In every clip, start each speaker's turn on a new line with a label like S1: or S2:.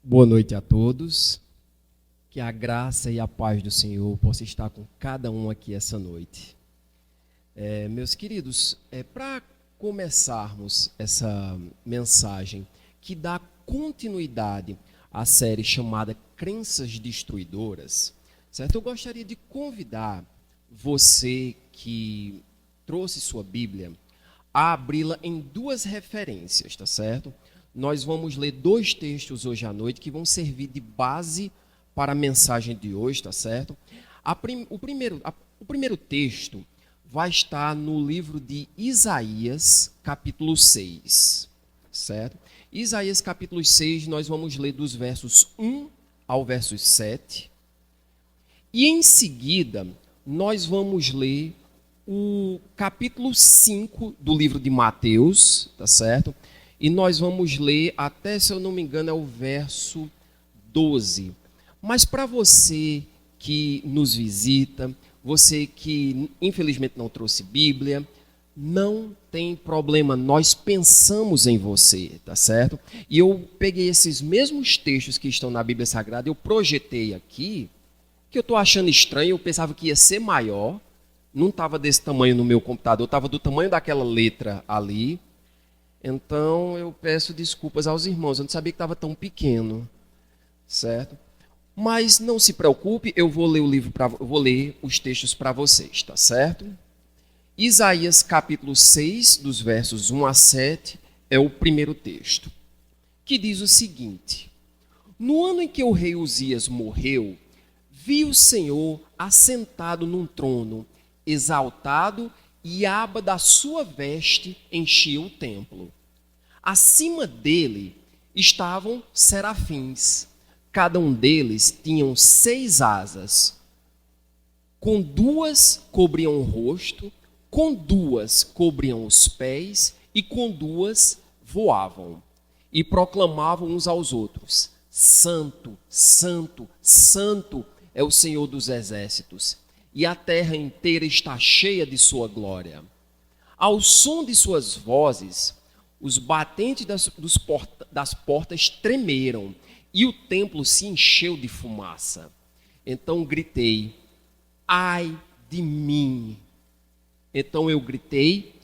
S1: Boa noite a todos. Que a graça e a paz do Senhor possa estar com cada um aqui essa noite. Meus queridos, para começarmos essa mensagem que dá continuidade à série chamada Crenças Destruidoras, certo? Eu gostaria de convidar você que trouxe sua Bíblia a abri-la em duas referências, tá certo? Nós vamos ler dois textos hoje à noite que vão servir de base para a mensagem de hoje, tá certo? O primeiro texto vai estar no livro de Isaías, capítulo 6, certo? Isaías, capítulo 6, nós vamos ler dos versos 1 ao verso 7. E em seguida, nós vamos ler o capítulo 5 do livro de Mateus, tá certo? E nós vamos ler até, se eu não me engano, é o verso 12. Mas para você que nos visita, você que infelizmente não trouxe Bíblia, não tem problema, nós pensamos em você, tá certo? E eu peguei esses mesmos textos que estão na Bíblia Sagrada, eu projetei aqui, que eu estou achando estranho, eu pensava que ia ser maior, não estava desse tamanho no meu computador, estava do tamanho daquela letra ali. Então eu peço desculpas aos irmãos, eu não sabia que estava tão pequeno, certo? Mas não se preocupe, eu vou ler vou ler os textos para vocês, tá certo? Isaías capítulo 6, dos versos 1 a 7, é o primeiro texto, que diz o seguinte: No ano em que o rei Uzias morreu, vi o Senhor assentado num trono, exaltado, e a aba da sua veste enchia o templo. Acima dele estavam serafins. Cada um deles tinha 6 asas. Com 2 cobriam o rosto, com 2 cobriam os pés e com 2 voavam. E proclamavam uns aos outros: Santo, Santo, Santo é o Senhor dos exércitos, e a terra inteira está cheia de sua glória. Ao som de suas vozes, os batentes das portas tremeram, e o templo se encheu de fumaça. Então gritei: ai de mim! Então eu gritei: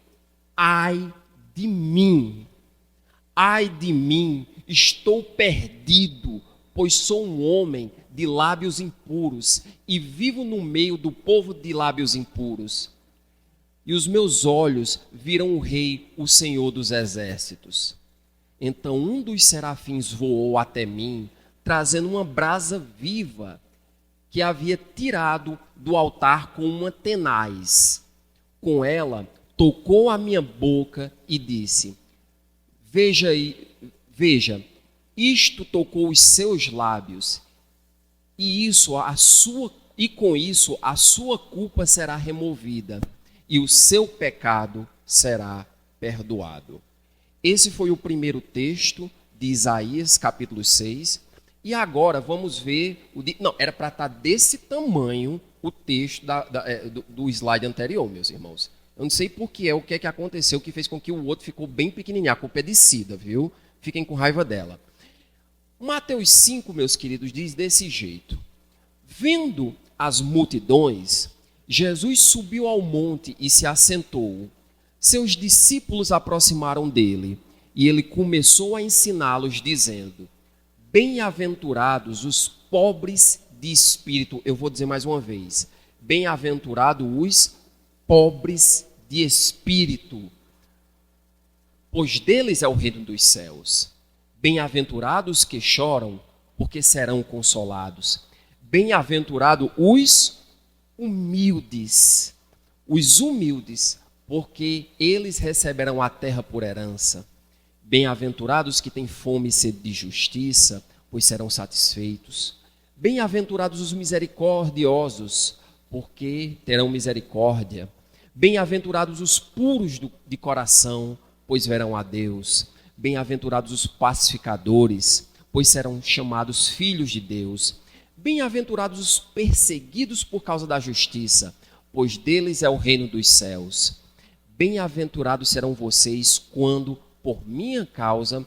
S1: ai de mim! Ai de mim! Estou perdido, pois sou um homem de lábios impuros e vivo no meio do povo de lábios impuros. E os meus olhos viram o Rei, o Senhor dos exércitos. Então um dos serafins voou até mim, trazendo uma brasa viva que havia tirado do altar com uma tenaz. Com ela tocou a minha boca e disse: Veja, isto tocou os seus lábios. E com isso a sua culpa será removida e o seu pecado será perdoado. Esse foi o primeiro texto de Isaías, capítulo 6. E agora vamos ver... era para estar desse tamanho o texto do slide anterior, meus irmãos. Eu não sei o que é que aconteceu, que fez com que o outro ficou bem pequenininho. A culpa é de Cida, viu? Fiquem com raiva dela. Mateus 5, meus queridos, diz desse jeito: Vendo as multidões, Jesus subiu ao monte e se assentou. Seus discípulos aproximaram dele, e ele começou a ensiná-los, dizendo: Bem-aventurados os pobres de espírito. Eu vou dizer mais uma vez: Bem-aventurados os pobres de espírito, pois deles é o reino dos céus. Bem-aventurados que choram, porque serão consolados. Bem-aventurados os humildes, porque eles receberão a terra por herança. Bem-aventurados que têm fome e sede de justiça, pois serão satisfeitos. Bem-aventurados os misericordiosos, porque terão misericórdia. Bem-aventurados os puros de coração, pois verão a Deus. Bem-aventurados os pacificadores, pois serão chamados filhos de Deus. Bem-aventurados os perseguidos por causa da justiça, pois deles é o reino dos céus. Bem-aventurados serão vocês quando, por minha causa,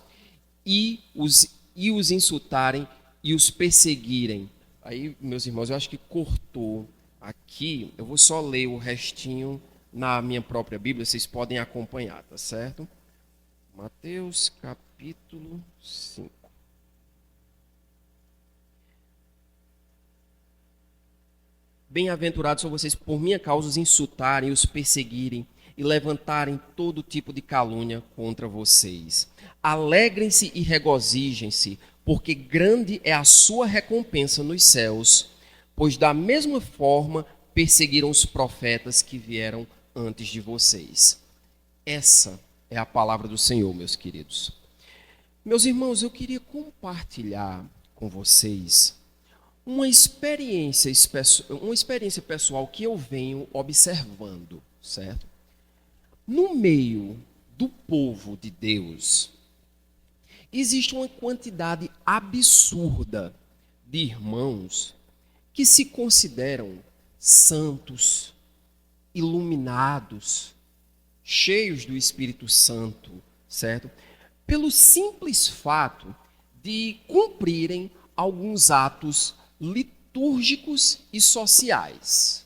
S1: e os insultarem e os perseguirem. Aí, meus irmãos, eu acho que cortou aqui. Eu vou só ler o restinho na minha própria Bíblia, vocês podem acompanhar, tá certo? Mateus capítulo 5. Bem-aventurados são vocês por minha causa os insultarem, os perseguirem e levantarem todo tipo de calúnia contra vocês. Alegrem-se e regozijem-se, porque grande é a sua recompensa nos céus, pois da mesma forma perseguiram os profetas que vieram antes de vocês. Essa é a palavra do Senhor, meus queridos. Meus irmãos, eu queria compartilhar com vocês uma experiência pessoal que eu venho observando, certo? No meio do povo de Deus, existe uma quantidade absurda de irmãos que se consideram santos, iluminados, cheios do Espírito Santo, certo? Pelo simples fato de cumprirem alguns atos litúrgicos e sociais.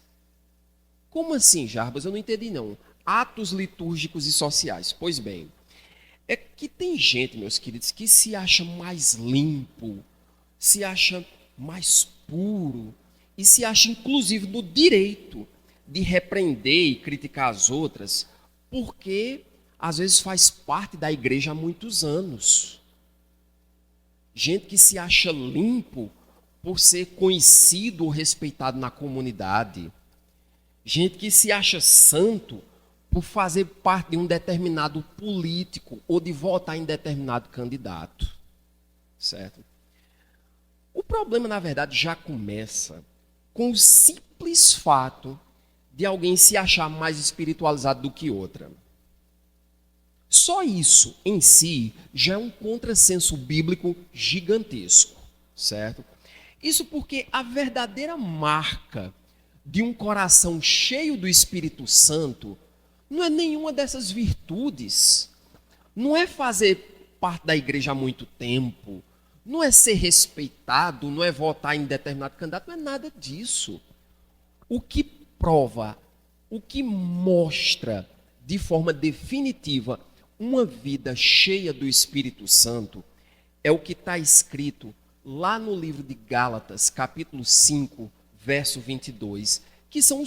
S1: Como assim, Jarbas? Eu não entendi não. Atos litúrgicos e sociais. Pois bem, é que tem gente, meus queridos, que se acha mais limpo, se acha mais puro e se acha inclusive no direito de repreender e criticar as outras, porque às vezes faz parte da igreja há muitos anos. Gente que se acha limpo por ser conhecido ou respeitado na comunidade. Gente que se acha santo por fazer parte de um determinado político ou de votar em determinado candidato. Certo? O problema, na verdade, já começa com o simples fato de alguém se achar mais espiritualizado do que outra. Só isso em si já é um contrassenso bíblico gigantesco, certo? Isso porque a verdadeira marca de um coração cheio do Espírito Santo não é nenhuma dessas virtudes, não é fazer parte da igreja há muito tempo, não é ser respeitado, não é votar em determinado candidato, não é nada disso. O que prova, o que mostra de forma definitiva uma vida cheia do Espírito Santo é o que está escrito lá no livro de Gálatas, capítulo 5, verso 22, que são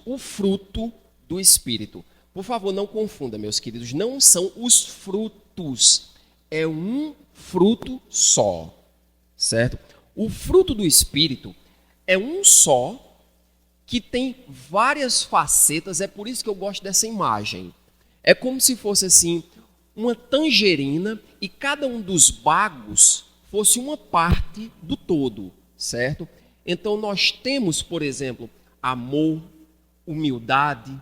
S1: o fruto do Espírito. Por favor, não confunda, meus queridos, não são os frutos, é um fruto só, certo? O fruto do Espírito é um só, que tem várias facetas, é por isso que eu gosto dessa imagem. É como se fosse assim, uma tangerina e cada um dos bagos fosse uma parte do todo, certo? Então nós temos, por exemplo, amor, humildade,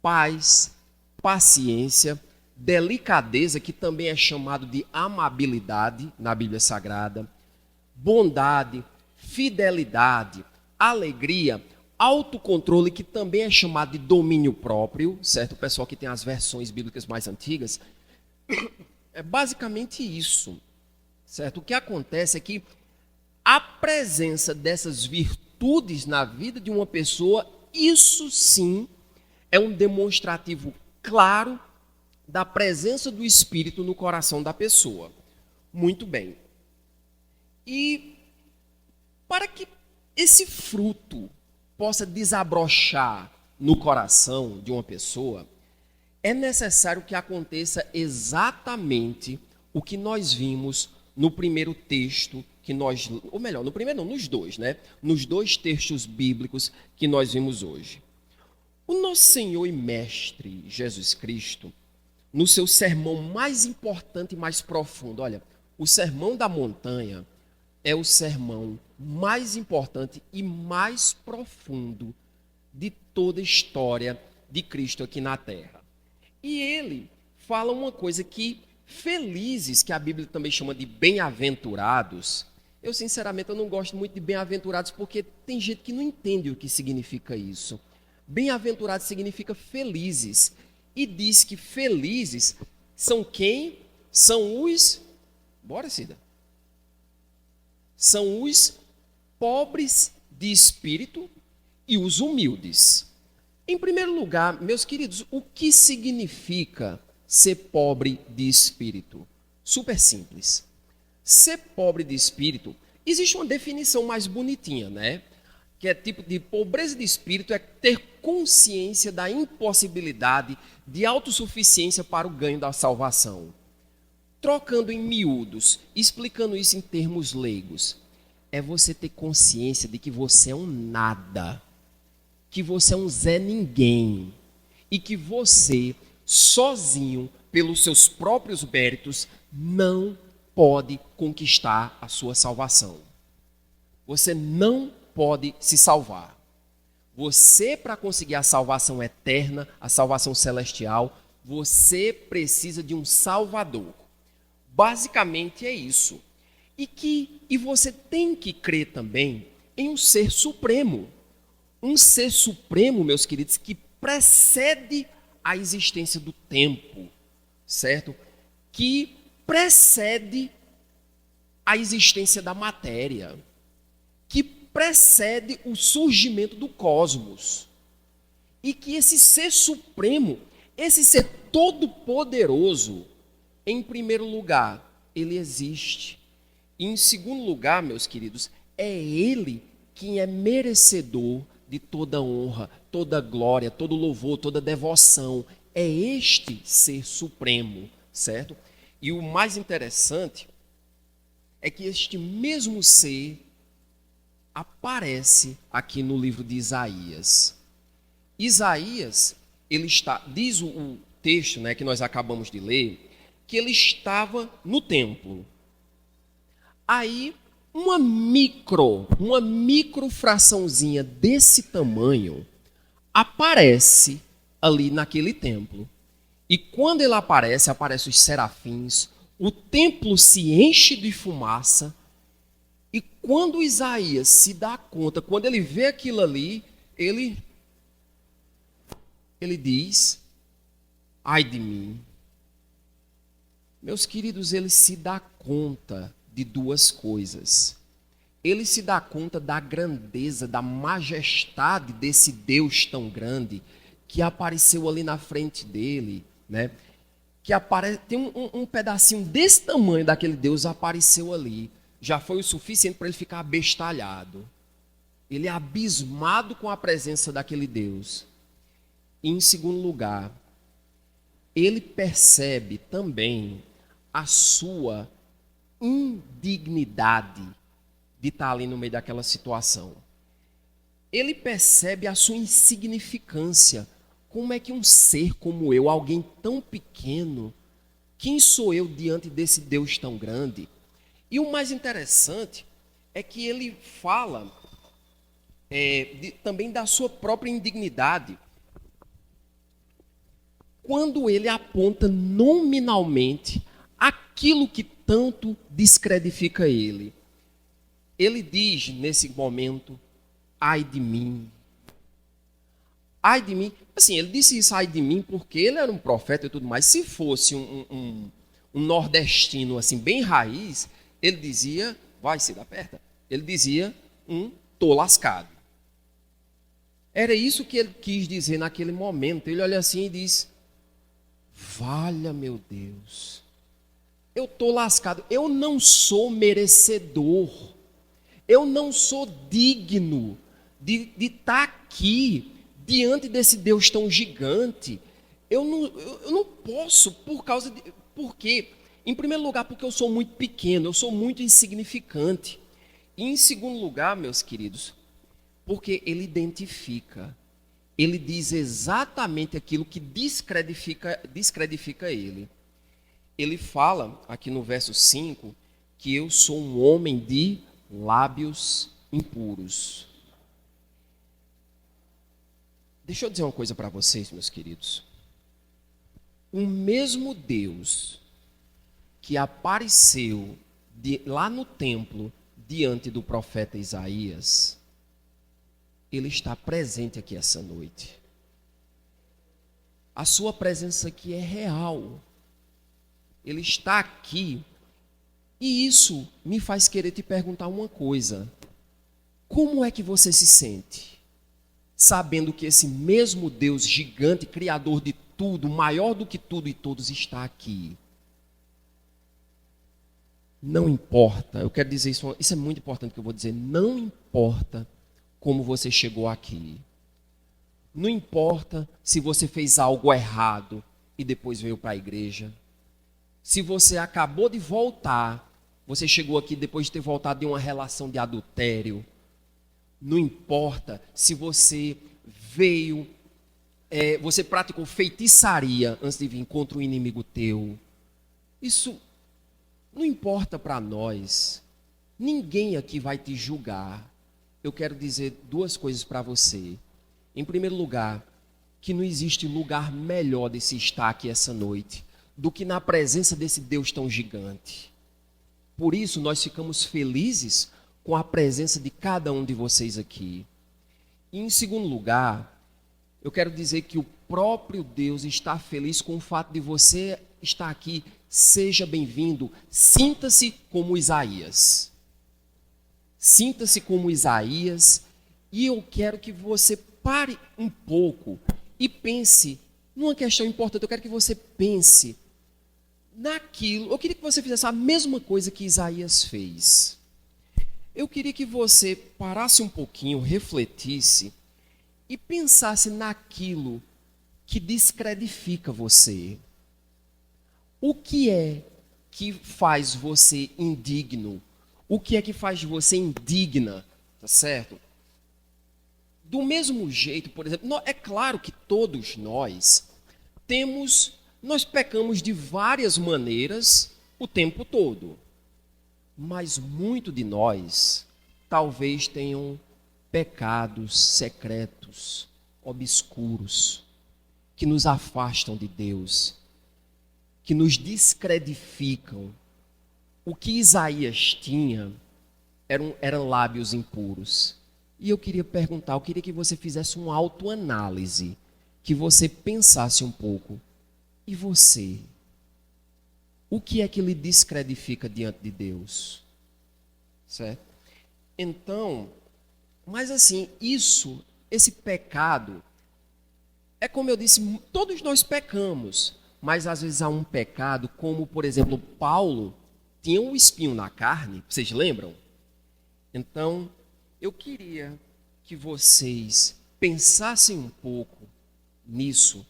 S1: paz, paciência, delicadeza, que também é chamado de amabilidade na Bíblia Sagrada, bondade, fidelidade, alegria, autocontrole, que também é chamado de domínio próprio, certo? O pessoal que tem as versões bíblicas mais antigas, é basicamente isso, certo? O que acontece é que a presença dessas virtudes na vida de uma pessoa, isso sim é um demonstrativo claro da presença do Espírito no coração da pessoa. Muito bem. E para que esse fruto possa desabrochar no coração de uma pessoa, é necessário que aconteça exatamente o que nós vimos no primeiro texto que nós, ou melhor, no primeiro não, nos dois, né? Nos dois textos bíblicos que nós vimos hoje. O nosso Senhor e Mestre Jesus Cristo, no seu sermão mais importante e mais profundo, olha, o Sermão da Montanha é o sermão mais importante e mais profundo de toda a história de Cristo aqui na Terra. E ele fala uma coisa que felizes, que a Bíblia também chama de bem-aventurados. Eu, sinceramente, eu não gosto muito de bem-aventurados porque tem gente que não entende o que significa isso. Bem-aventurados significa felizes. E diz que felizes são quem? São os... Bora, Cida. são os pobres de espírito e os humildes. Em primeiro lugar, meus queridos, o que significa ser pobre de espírito? Super simples. Ser pobre de espírito, existe uma definição mais bonitinha, né? Que é tipo de pobreza de espírito, é ter consciência da impossibilidade de autossuficiência para o ganho da salvação. Trocando em miúdos, explicando isso em termos leigos, é você ter consciência de que você é um nada, que você é um Zé Ninguém e que você, sozinho, pelos seus próprios méritos, não pode conquistar a sua salvação. Você não pode se salvar. Você, para conseguir a salvação eterna, a salvação celestial, você precisa de um Salvador. Basicamente é isso. E você tem que crer também em um ser supremo. Um ser supremo, meus queridos, que precede a existência do tempo, certo? Que precede a existência da matéria, que precede o surgimento do cosmos. E que esse ser supremo, esse ser todo-poderoso, em primeiro lugar, ele existe. E em segundo lugar, meus queridos, é ele quem é merecedor de toda honra, toda glória, todo louvor, toda devoção. É este ser supremo, certo? E o mais interessante é que este mesmo ser aparece aqui no livro de Isaías. Isaías, ele está, diz o texto, né, que nós acabamos de ler, que ele estava no templo. Aí, uma microfraçãozinha desse tamanho aparece ali naquele templo. E quando ele aparece os serafins, o templo se enche de fumaça. E quando Isaías se dá conta, quando ele vê aquilo ali, ele diz: ai de mim. Meus queridos, ele se dá conta de duas coisas. Ele se dá conta da grandeza, da majestade desse Deus tão grande que apareceu ali na frente dele, né? Que tem um pedacinho desse tamanho daquele Deus apareceu ali. Já foi o suficiente para ele ficar abestalhado. Ele é abismado com a presença daquele Deus. E, em segundo lugar, ele percebe também a sua indignidade de estar ali no meio daquela situação. Ele percebe a sua insignificância. Como é que um ser como eu, alguém tão pequeno, quem sou eu diante desse Deus tão grande? E o mais interessante é que ele fala também da sua própria indignidade, quando ele aponta nominalmente aquilo que tanto descredifica ele. Ele diz nesse momento: ai de mim. Ai de mim. Assim, ele disse isso, ai de mim, porque ele era um profeta e tudo mais. Se fosse um nordestino assim, bem raiz, ele dizia, vai se dá perto, ele dizia, tô lascado. Era isso que ele quis dizer naquele momento. Ele olha assim e diz: valha meu Deus, eu tô lascado, eu não sou merecedor, eu não sou digno de estar aqui diante desse Deus tão gigante. Eu não posso, por quê? Em primeiro lugar, porque eu sou muito pequeno, eu sou muito insignificante. E em segundo lugar, meus queridos, porque ele identifica, ele diz exatamente aquilo que descredifica ele. Ele fala aqui no verso 5 que eu sou um homem de lábios impuros. Deixa eu dizer uma coisa para vocês, meus queridos. O mesmo Deus que apareceu lá no templo diante do profeta Isaías, ele está presente aqui essa noite. A sua presença aqui é real. Ele está aqui E isso me faz querer te perguntar uma coisa. Como é que você se sente? Sabendo que esse mesmo Deus gigante, criador de tudo, maior do que tudo e todos, está aqui. Não importa, eu quero dizer isso é muito importante que eu vou dizer, não importa como você chegou aqui. Não importa se você fez algo errado e depois veio para a igreja. Se você acabou de voltar, você chegou aqui depois de ter voltado de uma relação de adultério. Não importa se você veio, você praticou feitiçaria antes de vir contra um inimigo teu. Isso não importa para nós. Ninguém aqui vai te julgar. Eu quero dizer duas coisas para você. Em primeiro lugar, que não existe lugar melhor de se estar aqui essa noite do que na presença desse Deus tão gigante. Por isso, nós ficamos felizes com a presença de cada um de vocês aqui. E, em segundo lugar, eu quero dizer que o próprio Deus está feliz com o fato de você estar aqui. Seja bem-vindo. Sinta-se como Isaías. Sinta-se como Isaías. E eu quero que você pare um pouco e pense numa questão importante. Eu quero que você pense naquilo. Eu queria que você fizesse a mesma coisa que Isaías fez. Eu queria que você parasse um pouquinho, refletisse e pensasse naquilo que descredifica você. O que é que faz você indigno? O que é que faz você indigna? Tá certo? Do mesmo jeito, por exemplo, é claro que todos nós pecamos de várias maneiras o tempo todo. Mas muito de nós talvez tenham pecados secretos, obscuros, que nos afastam de Deus, que nos descredificam. O que Isaías tinha eram lábios impuros. E eu queria que você fizesse uma autoanálise, que você pensasse um pouco. E você? O que é que lhe descredifica diante de Deus? Certo? Então, mas assim, esse pecado, é como eu disse, todos nós pecamos, mas às vezes há um pecado, como por exemplo, Paulo tinha um espinho na carne, vocês lembram? Então, eu queria que vocês pensassem um pouco nisso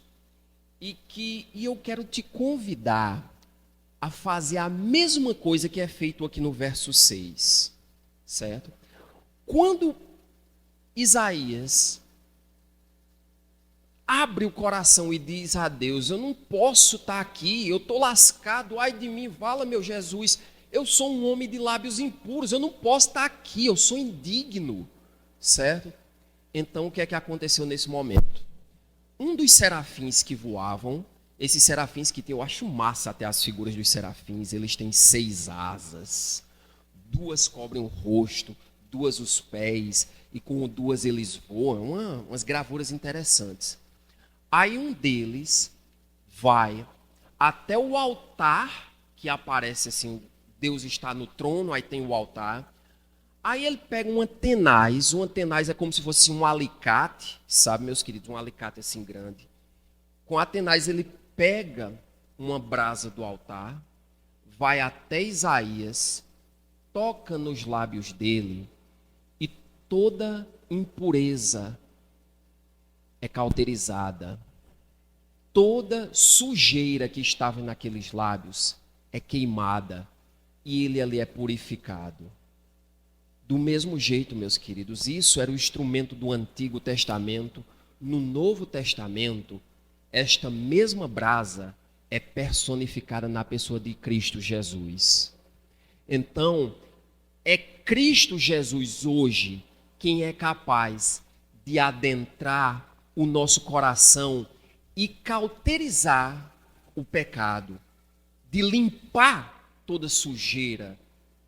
S1: e eu quero te convidar a fazer a mesma coisa que é feito aqui no verso 6, certo? Quando Isaías abre o coração e diz a Deus, eu não posso estar aqui, eu estou lascado, ai de mim, vala meu Jesus, eu sou um homem de lábios impuros, eu não posso estar aqui, eu sou indigno, certo? Então o que é que aconteceu nesse momento? Um dos serafins que voavam, esses serafins que eu acho massa até as figuras dos serafins, eles têm 6 asas, 2 cobrem o rosto, 2 os pés, e com 2 eles voam, umas gravuras interessantes. Aí um deles vai até o altar, que aparece assim, Deus está no trono, aí tem o altar. Aí ele pega uma tenaz é como se fosse um alicate, sabe, meus queridos, um alicate assim grande. Com a tenaz ele pega uma brasa do altar, vai até Isaías, toca nos lábios dele e toda impureza é cauterizada. Toda sujeira que estava naqueles lábios é queimada e ele ali é purificado. Do mesmo jeito, meus queridos, isso era o instrumento do Antigo Testamento. No Novo Testamento, esta mesma brasa é personificada na pessoa de Cristo Jesus. Então, é Cristo Jesus hoje quem é capaz de adentrar o nosso coração e cauterizar o pecado, de limpar toda sujeira,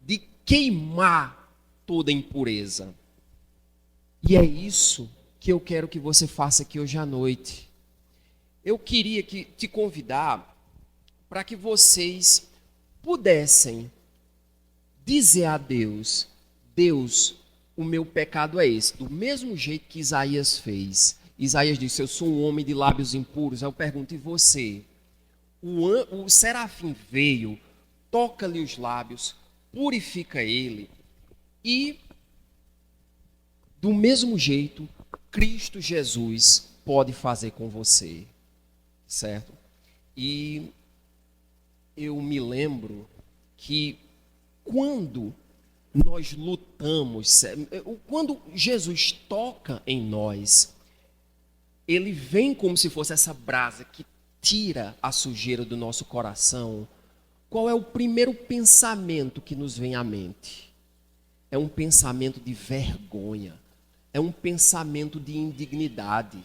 S1: de queimar toda impureza. E é isso que eu quero que você faça aqui hoje à noite. Eu queria te convidar para que vocês pudessem dizer a Deus: Deus, o meu pecado é esse. Do mesmo jeito que Isaías fez. Isaías disse: eu sou um homem de lábios impuros. Aí eu pergunto: e você? O serafim veio, toca-lhe os lábios, purifica ele. E, do mesmo jeito, Cristo Jesus pode fazer com você. Certo? E eu me lembro que quando nós lutamos, quando Jesus toca em nós, ele vem como se fosse essa brasa que tira a sujeira do nosso coração. Qual é o primeiro pensamento que nos vem à mente? É um pensamento de vergonha, é um pensamento de indignidade.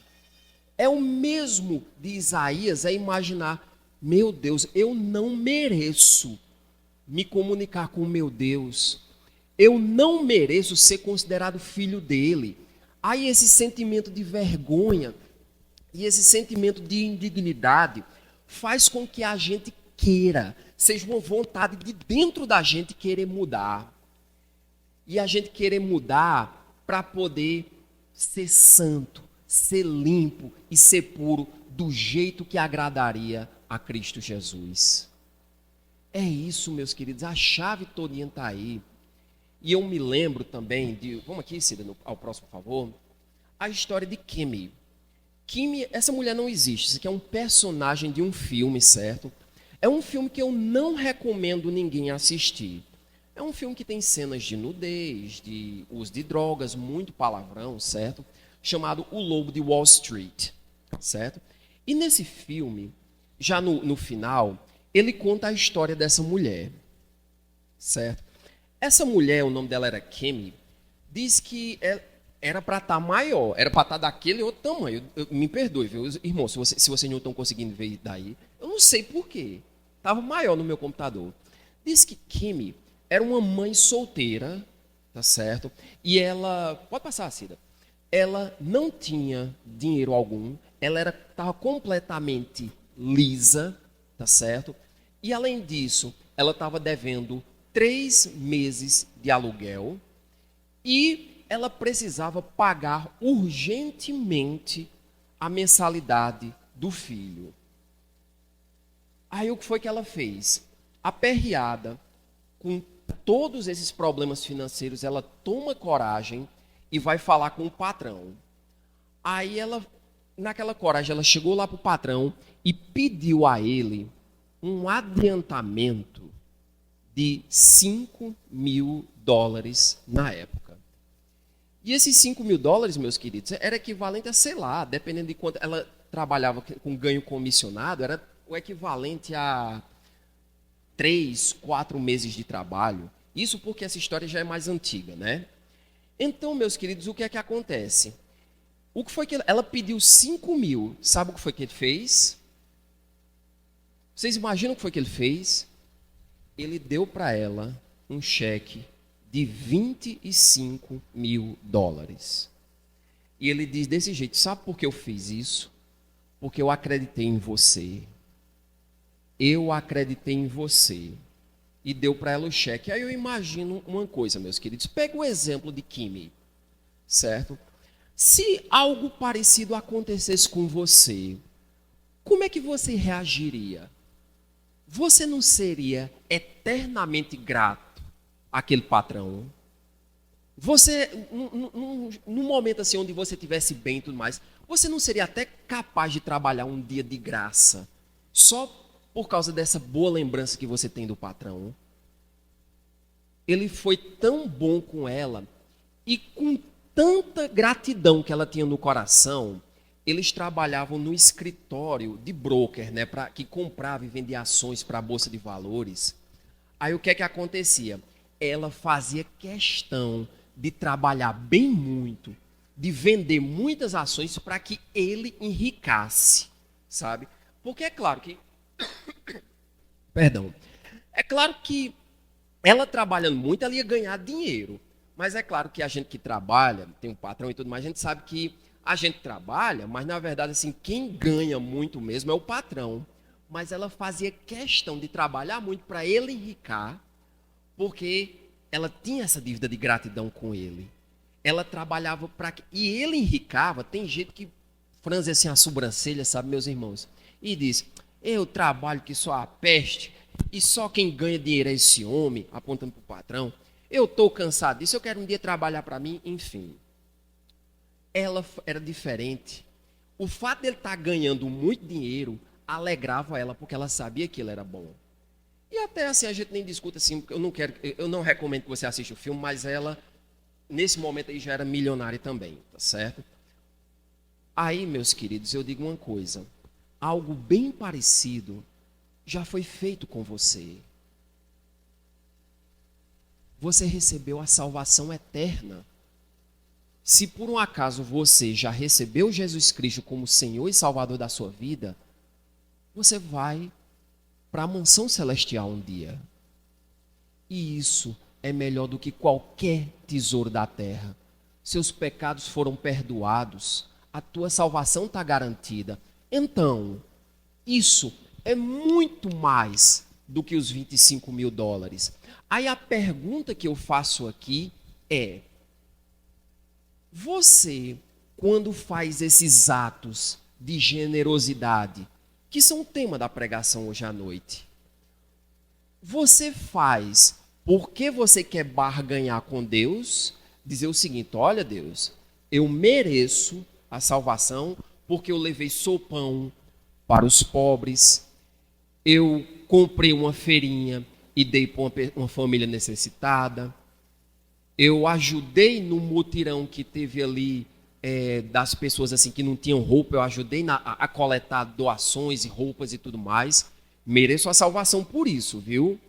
S1: É o mesmo de Isaías, é imaginar: meu Deus, eu não mereço me comunicar com o meu Deus. Eu não mereço ser considerado filho dele. Aí esse sentimento de vergonha e esse sentimento de indignidade faz com que a gente queira, seja uma vontade de dentro da gente querer mudar. E a gente querer mudar para poder ser santo, ser limpo e ser puro do jeito que agradaria a Cristo Jesus. É isso, meus queridos, a chave todinha está aí. E eu me lembro também de... Vamos aqui, Cida, ao próximo, por favor. A história de Kimi. Kimi, essa mulher não existe. Isso aqui é um personagem de um filme, certo? É um filme que eu não recomendo ninguém assistir. É um filme que tem cenas de nudez, de uso de drogas, muito palavrão, certo? Chamado O Lobo de Wall Street, certo? E nesse filme, já no final, ele conta a história dessa mulher, certo? Essa mulher, o nome dela era Kimi, diz que era para estar maior, era para estar daquele outro tamanho. Me perdoe, viu? Irmão, se vocês não estão conseguindo ver daí, eu não sei por quê. Estava maior no meu computador. Diz que Kimi era uma mãe solteira, tá certo? E ela... Pode passar, Cida. Ela não tinha dinheiro algum, ela estava completamente lisa, tá certo? E além disso, ela estava devendo 3 meses de aluguel e ela precisava pagar urgentemente a mensalidade do filho. Aí o que foi que ela fez? Aperreada, com todos esses problemas financeiros, ela toma coragem e vai falar com o patrão. Aí ela, naquela coragem, ela chegou lá para o patrão e pediu a ele um adiantamento de $5.000 na época. E esses $5.000, meus queridos, era equivalente a, sei lá, dependendo de quanto ela trabalhava com ganho comissionado, era o equivalente a 3, 4 meses de trabalho. Isso porque essa história já é mais antiga, né? Então, meus queridos, o que é que acontece? O que foi que ela pediu 5.000? Sabe o que foi que ele fez? Vocês imaginam o que foi que ele fez? Ele deu para ela um cheque de $25.000. E ele diz desse jeito: sabe por que eu fiz isso? Porque eu acreditei em você. Eu acreditei em você. E deu para ela o cheque. Aí eu imagino uma coisa, meus queridos. Pega o exemplo de Kimi, certo? Se algo parecido acontecesse com você, como é que você reagiria? Você não seria eternamente grato àquele patrão? Você, num momento assim onde você estivesse bem e tudo mais, você não seria até capaz de trabalhar um dia de graça só por causa dessa boa lembrança que você tem do patrão? Ele foi tão bom com ela e com tanta gratidão que ela tinha no coração, eles trabalhavam no escritório de broker, né, que comprava e vendia ações para a Bolsa de Valores. Aí o que é que acontecia? Ela fazia questão de trabalhar bem muito, de vender muitas ações para que ele enricasse, sabe? Porque é claro que... Perdão. É claro que ela trabalhando muito, ela ia ganhar dinheiro. Mas é claro que a gente que trabalha, tem um patrão e tudo mais, a gente sabe que a gente trabalha, mas na verdade, assim, quem ganha muito mesmo é o patrão. Mas ela fazia questão de trabalhar muito para ele enricar, porque ela tinha essa dívida de gratidão com ele. Ela trabalhava para... E ele enricava. Tem gente que franze assim a sobrancelha, sabe, meus irmãos? E diz, eu trabalho que só a peste, e só quem ganha dinheiro é esse homem, apontando para o patrão. Eu estou cansado disso, eu quero um dia trabalhar para mim, enfim. Ela era diferente. O fato dele estar ganhando muito dinheiro alegrava ela, porque ela sabia que ele era bom. E até assim, a gente nem discute assim, eu não recomendo que você assista o filme, mas ela, nesse momento aí, já era milionária também, tá certo? Aí, meus queridos, eu digo uma coisa, algo bem parecido já foi feito com você. Você recebeu a salvação eterna. Se por um acaso você já recebeu Jesus Cristo como Senhor e Salvador da sua vida, você vai para a mansão celestial um dia. E isso é melhor do que qualquer tesouro da terra. Seus pecados foram perdoados, a tua salvação está garantida. Então, isso é muito mais do que os 25 mil dólares. Aí a pergunta que eu faço aqui é, você, quando faz esses atos de generosidade, que são o tema da pregação hoje à noite, você faz porque você quer barganhar com Deus, dizer o seguinte, olha Deus, eu mereço a salvação porque eu levei sopão para os pobres, eu comprei uma feirinha e dei para uma família necessitada, eu ajudei no mutirão que teve ali das pessoas assim que não tinham roupa, eu ajudei a coletar doações e roupas e tudo mais. Mereço a salvação por isso, viu?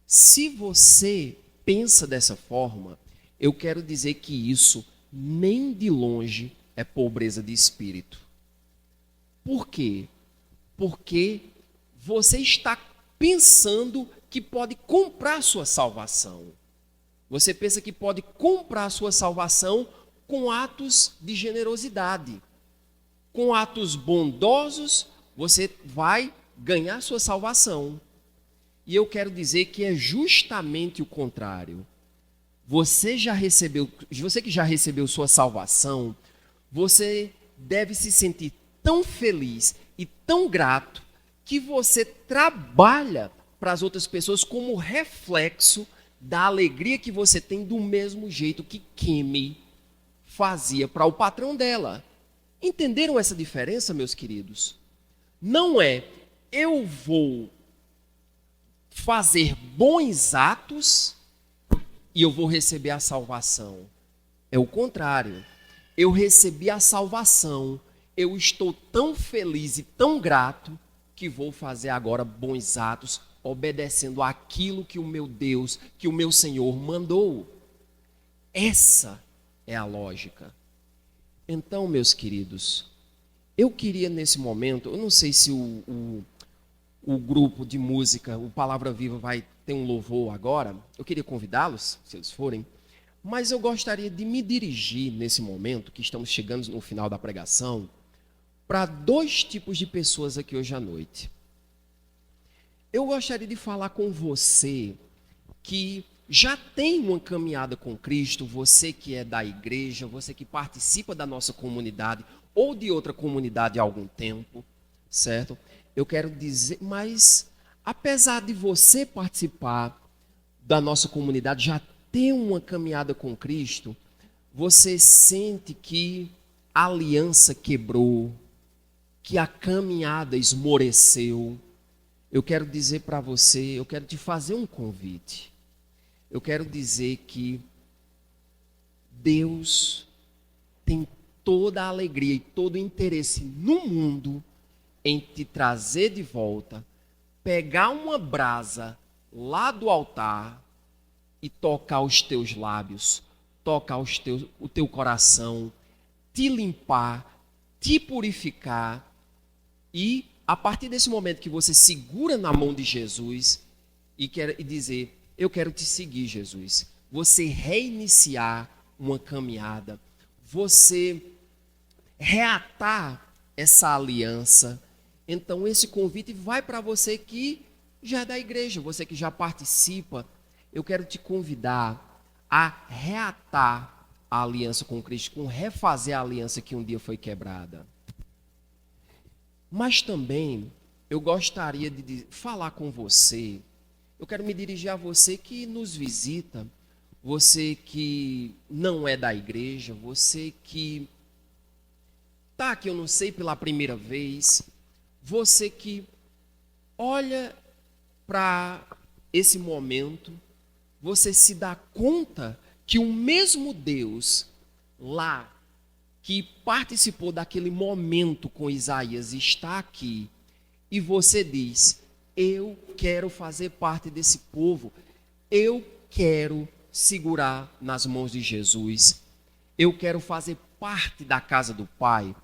S1: Se você pensa dessa forma, eu quero dizer que isso nem de longe é pobreza de espírito. Por quê? Porque você está pensando que pode comprar sua salvação. Você pensa que pode comprar sua salvação com atos de generosidade. Com atos bondosos, você vai ganhar sua salvação. E eu quero dizer que é justamente o contrário. Você que já recebeu sua salvação, você deve se sentir tão feliz e tão grato que você trabalha para as outras pessoas como reflexo da alegria que você tem do mesmo jeito que Kemi fazia para o patrão dela. Entenderam essa diferença, meus queridos? Não é eu vou fazer bons atos e eu vou receber a salvação. É o contrário. Eu recebi a salvação, eu estou tão feliz e tão grato que vou fazer agora bons atos, obedecendo àquilo que o meu Deus, que o meu Senhor mandou. Essa é a lógica. Então, meus queridos, eu queria nesse momento, eu não sei se o grupo de música, o Palavra Viva, vai ter um louvor agora, eu queria convidá-los, se eles forem, mas eu gostaria de me dirigir nesse momento, que estamos chegando no final da pregação, para dois tipos de pessoas aqui hoje à noite. Eu gostaria de falar com você que já tem uma caminhada com Cristo, você que é da igreja, você que participa da nossa comunidade ou de outra comunidade há algum tempo, certo? Eu quero dizer, mas apesar de você participar da nossa comunidade, já ter uma caminhada com Cristo, você sente que a aliança quebrou, que a caminhada esmoreceu. Eu quero dizer para você, eu quero te fazer um convite. Eu quero dizer que Deus tem toda a alegria e todo o interesse no mundo em te trazer de volta, pegar uma brasa lá do altar e tocar os teus lábios, tocar o teu coração, te limpar, te purificar e, a partir desse momento que você segura na mão de Jesus e dizer, eu quero te seguir, Jesus, você reiniciar uma caminhada, você reatar essa aliança. Então esse convite vai para você que já é da igreja, você que já participa. eu quero te convidar a reatar a aliança com Cristo, com refazer a aliança que um dia foi quebrada. Mas também eu gostaria de falar com você, eu quero me dirigir a você que nos visita, você que não é da igreja, você que está aqui, eu não sei, pela primeira vez, você que olha para esse momento, você se dá conta que o mesmo Deus lá, que participou daquele momento com Isaías, está aqui, e você diz: eu quero fazer parte desse povo, eu quero segurar nas mãos de Jesus, eu quero fazer parte da casa do Pai.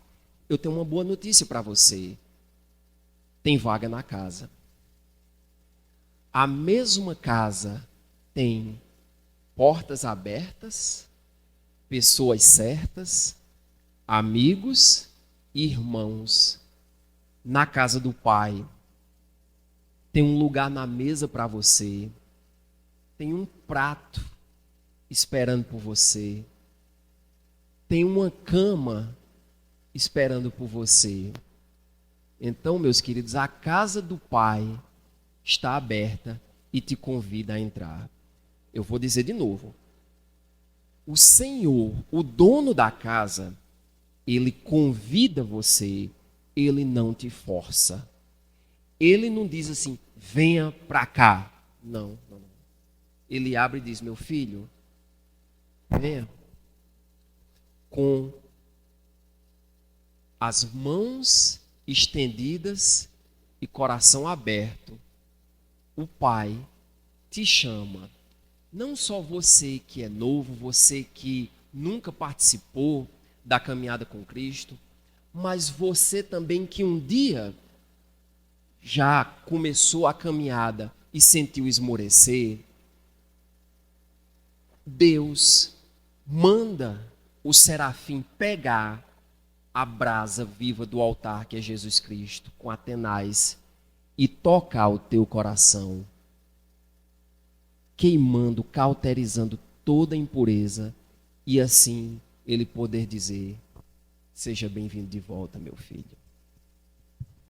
S1: Eu tenho uma boa notícia para você: tem vaga na casa. A mesma casa tem portas abertas, pessoas certas, amigos e irmãos. Na casa do Pai tem um lugar na mesa para você, tem um prato esperando por você, tem uma cama esperando por você. Então, meus queridos, a casa do Pai está aberta e te convida a entrar. Eu vou dizer de novo. O Senhor, o dono da casa, ele convida você, ele não te força. Ele não diz assim: venha para cá. Não. Ele abre e diz: meu filho, venha. Com as mãos estendidas e coração aberto, o Pai te chama. Não só você que é novo, você que nunca participou da caminhada com Cristo, mas você também que um dia já começou a caminhada e sentiu esmorecer. Deus manda o serafim pegar a brasa viva do altar, que é Jesus Cristo, com a tenaz, e tocar o teu coração, queimando, cauterizando toda a impureza, e assim ele poder dizer: seja bem-vindo de volta, meu filho.